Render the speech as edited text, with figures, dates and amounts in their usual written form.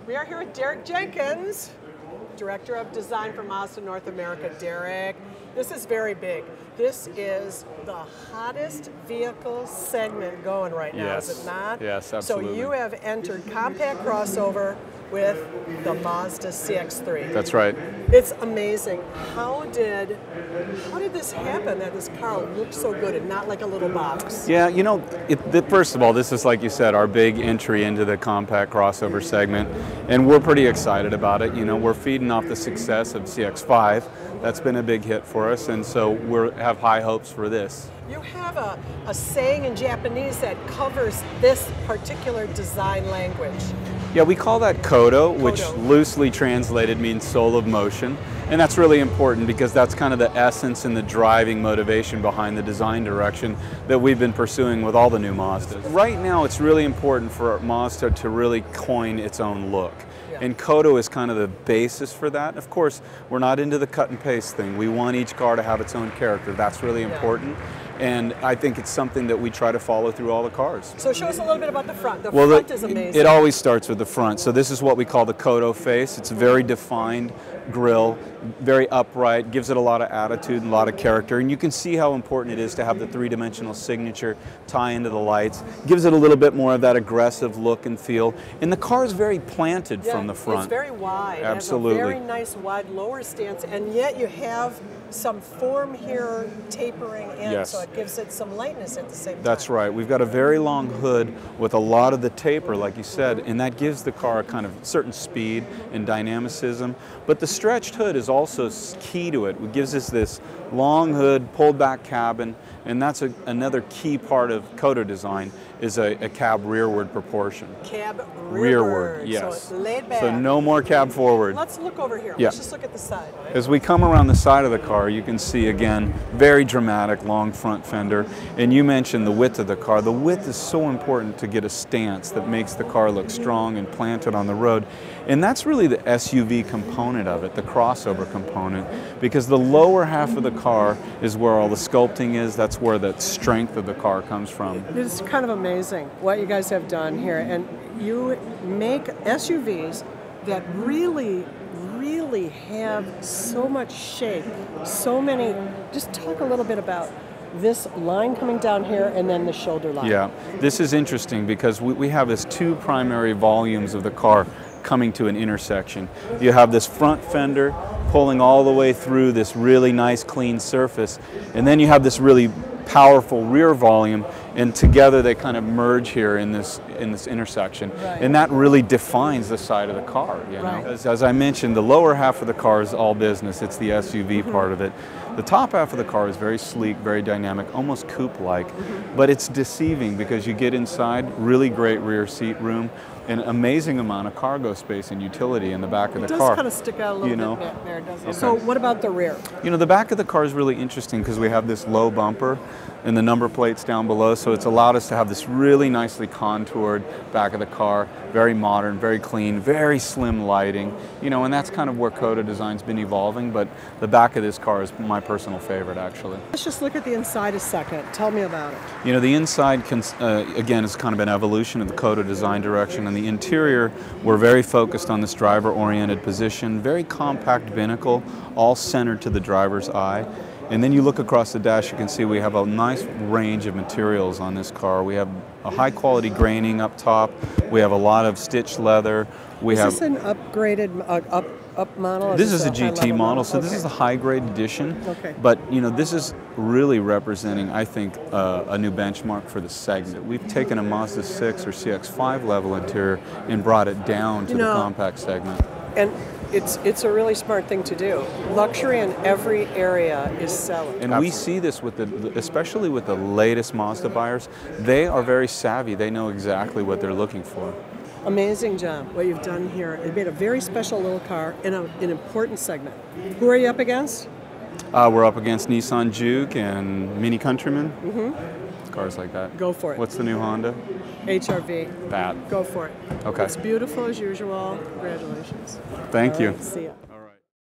We are here with Derek Jenkins, Director of Design for Mazda North America. Derek, this is very big. This is the hottest vehicle segment going right now, Yes. is it not? Yes, absolutely. So you have entered compact crossover with the Mazda CX-3. That's right. It's amazing. How did this happen that this car looked so good and not like a little box? Yeah, you know, first of all, this is, like you said, our big entry into the compact crossover segment, and we're pretty excited about it. You know, we're feeding off the success of CX-5. That's been a big hit for us, and so we have high hopes for this. You have a saying in Japanese that covers this particular design language. Yeah, we call that kodo, which Kodo. loosely translated means soul of motion. And that's really important because that's kind of the essence and the driving motivation behind the design direction that we've been pursuing with all the new Mazdas. Right now, it's really important for Mazda to really coin its own look. Yeah. And kodo is kind of the basis for that. Of course, we're not into the cut and paste thing. We want each car to have its own character. That's really important. And I think it's something that we try to follow through all the cars. So show us a little bit about the front. The front is amazing. It always starts with the front. So this is what we call the kodo face. It's a very defined grille, very upright, gives it a lot of attitude and a lot of character. And you can see how important it is to have the three-dimensional signature tie into the lights. Gives it a little bit more of that aggressive look and feel. And the car is very planted from the front. It's very wide. Absolutely. It has a very nice wide lower stance, and yet you have some form here tapering in, Yes. so it gives it some lightness at the same time. That's right. We've got a very long hood with a lot of the taper, like you said, and that gives the car a kind of certain speed and dynamicism. But the stretched hood is also key to it. It gives us this long hood, pulled back cabin, and that's another key part of kodo design is a cab rearward proportion. Cab rearward. Yes. So it's laid back. So no more cab forward. Let's look over here. Yeah. Let's just look at the side. As we come around the side of the car, you can see again, very dramatic long front fender. And you mentioned the width of the car. The width is so important to get a stance that makes the car look strong and planted on the road. And that's really the SUV component of it, the crossover component, because the lower half of the car is where all the sculpting is. That's where the strength of the car comes from. It's kind of amazing what you guys have done here, and you make SUVs that really have so much shape, so many. Just talk a little bit about this line coming down here and then the shoulder line. Yeah, this is interesting because we have this two primary volumes of the car coming to an intersection. You have this front fender pulling all the way through this really nice clean surface, and then you have this really powerful rear volume, and together they kind of merge here in this intersection. Right. And that really defines the side of the car, you know? Right. As I mentioned, the lower half of the car is all business. It's the SUV part of it. The top half of the car is very sleek, very dynamic, almost coupe-like, but it's deceiving because you get inside, really great rear seat room, an amazing amount of cargo space and utility in the back of the car. It does kind of stick out a little bit there, doesn't it? Okay. So what about the rear? You know, the back of the car is really interesting because we have this low bumper and the number plates down below, so it's allowed us to have this really nicely contoured back of the car, very modern, very clean, very slim lighting, you know, and that's kind of where kodo design's been evolving, but the back of this car is my personal favorite, actually. Let's just look at the inside a second. Tell me about it. You know, the inside, again, is kind of an evolution of the kodo design direction, and the interior, we're very focused on this driver-oriented position, very compact binnacle, all centered to the driver's eye. And then you look across the dash, you can see we have a nice range of materials on this car. We have a high quality graining up top. We have a lot of stitched leather. Is this an upgraded, up model? This is a GT model, so this is a high grade edition. Okay. But you know, this is really representing, I think, a new benchmark for the segment. We've taken a Mazda 6 or CX-5 level interior and brought it down to the compact segment. And it's a really smart thing to do. Luxury in every area is selling. And we see this with especially with the latest Mazda buyers. They are very savvy. They know exactly what they're looking for. Amazing job, what you've done here. You made a very special little car in an important segment. Who are you up against? We're up against Nissan Juke and Mini Countryman. Cars like that. Go for it. What's the new Honda? HR-V. That. Go for it. Okay. It's beautiful as usual. Congratulations. Thank you. See ya.